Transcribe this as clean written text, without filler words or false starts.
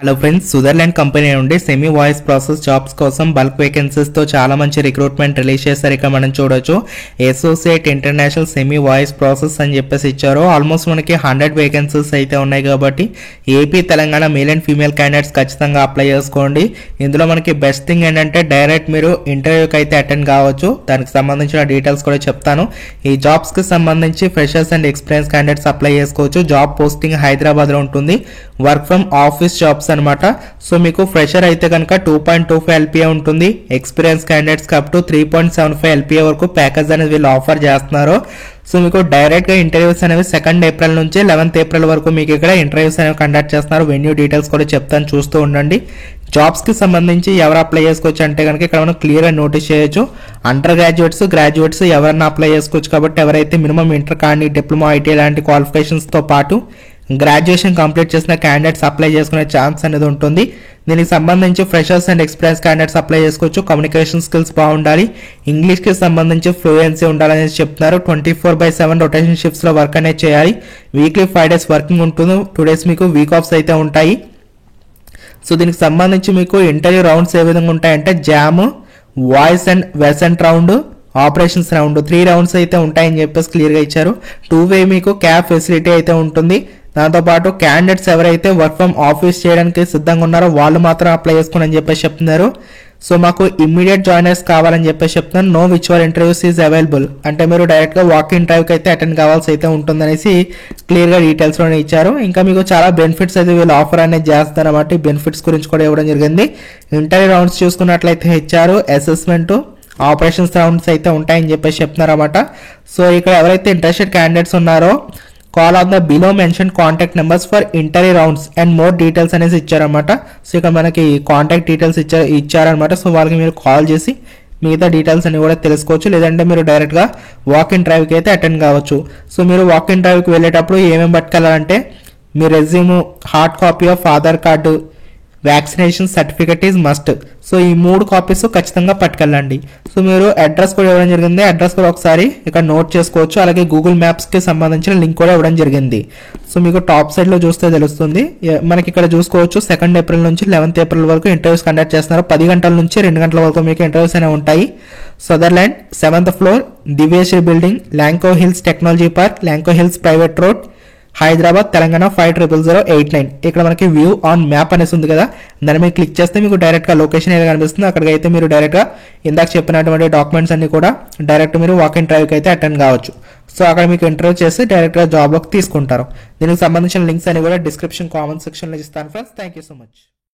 Hello friends, Sutherland company నుండి semi voice process jobs కోసం bulk vacancies తో చాలా మంచి రిక్రూట్మెంట్ రిలీజ్ చేశారు. ఇక్కడ మనం చూడొచ్చు associate international semi voice process అని చెప్పేసి ఇచ్చారు. ఆల్మోస్ట్ మనకి 100 వేకెన్సీస్ అయితే ఉన్నాయి కాబట్టి AP Telangana male and female candidates ఖచ్చితంగా అప్లై చేసుకోండి. ఇందులో మనకి బెస్ట్ థింగ్ ఏంటంటే డైరెక్ట్ మీరు ఇంటర్వ్యూకి అయితే అటెండ్ కావచ్చు. దానికి సంబంధించిన డీటెయిల్స్ కూడా చెప్తాను. ఈ జాబ్స్ కి సంబంధించి freshers and experience candidates apply చేసుకోవచ్చు. జాబ్ పోస్టింగ్ హైదరాబాద్ లో ఉంటుంది. వర్క్ ఫ్రమ్ ఆఫీస్ జాబ్స్ అనమాట. సో మీకు ఫ్రెషర్ అయితే కనుక 2.25 LPA ఉంటుంది. ఎక్స్పీరియన్స్ క్యాండిడేట్స్ కి అప్ టు 3.75 LPA వరకు ప్యాకేజ్ అనేది వీళ్ళు ఆఫర్ చేస్తున్నారు. సో మీకు డైరెక్ట్ గా ఇంటర్వ్యూస్ అనేవి 2 ఏప్రిల్ నుంచి 11th ఏప్రిల్ వరకు మీకు ఇక్కడ ఇంటర్వ్యూస్ అనేవి కండక్ట్ చేస్తున్నారు. వెన్యూ డీటెయిల్స్ కూడా చెప్తాను, చూస్తూ ఉండండి. జాబ్స్ కి సంబంధించి ఎవరు అప్లై చేసుకోవచ్చు అంటే కనుక ఇక్కడ మనం క్లియర్ గా నోటీస్ చేయొచ్చు. అండర్ గ్రాడ్యుయేట్స్ ఎవరైనా అప్లై చేసుకోవచ్చు. కాబట్టి ఎవరైతే మినిమం ఇంటర్ కానీ డిప్లొమా ఐటీ లాంటి క్వాలిఫికేషన్స్ తో పాటు గ్రాడ్యుయేషన్ కంప్లీట్ చేసిన క్యాండిడేట్స్ అప్లై చేసుకునే ఛాన్స్ అనేది ఉంటుంది. దీనికి సంబంధించి freshers and experience candidates apply చేసుకోవచ్చు. కమ్యూనికేషన్ స్కిల్స్ బాగుండాలి. ఇంగ్లీష్ కి సంబంధించి ఫ్లూయెన్సీ ఉండాలని చెప్తున్నారు. 24/7 రొటేషన్ షిఫ్ట్స్ లో వర్క్ అనేది చేయాలి. వీక్లీ 5 days వర్కింగ్ ఉంటుంది. 2 days మీకు వీక్ ఆఫ్స్ అయితే ఉంటాయి. సో దీనికి సంబంధించి మీకు ఇంటర్వ్యూ రౌండ్స్ ఏ విధంగా ఉంటాయంటే JAM, voice and Versant round, operations round 3 rounds అయితే ఉంటాయని చెప్పేసి క్లియర్ గా ఇచ్చారు. 2-way మీకు క్యాబ్ ఫెసిలిటీ అయితే ఉంటుంది. దాంతోపాటు క్యాండిడేట్స్ ఎవరైతే వర్క్ ఫ్రమ్ ఆఫీస్ చేయడానికి సిద్ధంగా ఉన్నారో వాళ్ళు మాత్రం అప్లై చేసుకోండి అని చెప్పేసి చెప్తున్నారు. సో మాకు ఇమ్మీడియట్ జాయినర్స్ కావాలని చెప్పేసి చెప్తున్నాను. నో విచువల్ ఇంటర్వ్యూస్ ఈజ్ అవైలబుల్ అంటే మీరు డైరెక్ట్ గా వాక్ ఇంటర్వ్యూకి అయితే అటెండ్ కావాల్సి అయితే ఉంటుందనేసి క్లియర్ గా డీటెయిల్స్ లోనే ఇచ్చారు. ఇంకా మీకు చాలా బెనిఫిట్స్ అయితే వీళ్ళు ఆఫర్ అనేది చేస్తారు అన్నమాట. ఈ బెనిఫిట్స్ గురించి కూడా ఇవ్వడం జరిగింది. ఇంటర్వ్యూ రౌండ్స్ చూసుకున్నట్లయితే ఇచ్చారు. అసెస్మెంట్, ఆపరేషన్స్ రౌండ్స్ అయితే ఉంటాయని చెప్పేసి చెప్తున్నారు అన్నమాట. సో ఇక్కడ ఎవరైతే ఇంట్రెస్టెడ్ క్యాండిడేట్స్ ఉన్నారో call on the below mention contact numbers for interview rounds and more details అనేసి ఇచ్చారనమాట. సో ఇక్కడ మనకి కాంటాక్ట్ డీటెయిల్స్ ఇచ్చారనమాట. సో వాళ్ళకి మీరు కాల్ చేసి మిగతా డీటెయిల్స్ అన్ని కూడా తెలుసుకోవచ్చు. లేదంటే మీరు డైరెక్ట్ గా వాక్ ఇన్ డ్రైవ్కి అయితే అటెండ్ కావచ్చు. సో మీరు వాక్ ఇన్ డ్రైవ్కి వెళ్ళేటప్పుడు ఏమేమి పట్టుకెళ్ళాలంటే మీ resume, hard copy of Aadhaar card, vaccination certificate is must. So ఈ 3 కాపీస్ ఖచ్చితంగా పట్టుకెళ్ళండి. సో మీరు అడ్రస్ కూడా ఇవ్వడం జరిగింది. అడ్రస్ కూడా ఒకసారి ఇక్కడ నోట్ చేసుకోవచ్చు. అలాగే గూగుల్ మ్యాప్స్ కి సంబంధించిన లింక్ కూడా ఇవ్వడం జరిగింది. సో మీకు టాప్ సైడ్ లో చూస్తే తెలుస్తుంది. మనకి ఇక్కడ చూసుకోవచ్చు 2 ఏప్రిల్ నుంచి 11th ఏప్రిల్ వరకు ఇంటర్వ్యూస్ కండక్ట్ చేస్తున్నారు. 10 గంటల నుంచి 2 గంటల వరకు మీకు ఇంటర్వ్యూస్ అనేవి ఉంటాయి. Sutherland 7th floor, Divyasree building, Lanco Hills Technology Park, Lanco Hills private road, Hyderabad, Telangana 500089. ఇక్కడ మనకి వ్యూ ఆన్ మ్యాప్ అనేసి ఉంది కదా, దాని మీద క్లిక్ చేస్తే మీకు డైరెక్ట్ గా లొకేషన్ ఏది కనిపిస్తుంది. అక్కడికి అయితే మీరు డైరెక్ట్ గా ఇందాక చెప్పినటువంటి డాక్యుమెంట్స్ అన్ని కూడా డైరెక్ట్ మీరు వాక్ ఇంటర్వ్యూకి అయితే అటెండ్ కావచ్చు. సో అక్కడ మీకు ఇంటర్వ్యూ చేసి డైరెక్ట్ గా జాబ్ లోకి తీసుకుంటారు. దీనికి సంబంధించిన లింక్స్ అన్ని కూడా డిస్క్రిప్షన్ కామెంట్ సెక్షన్ లో ఇస్తాను friends. Thank you so much.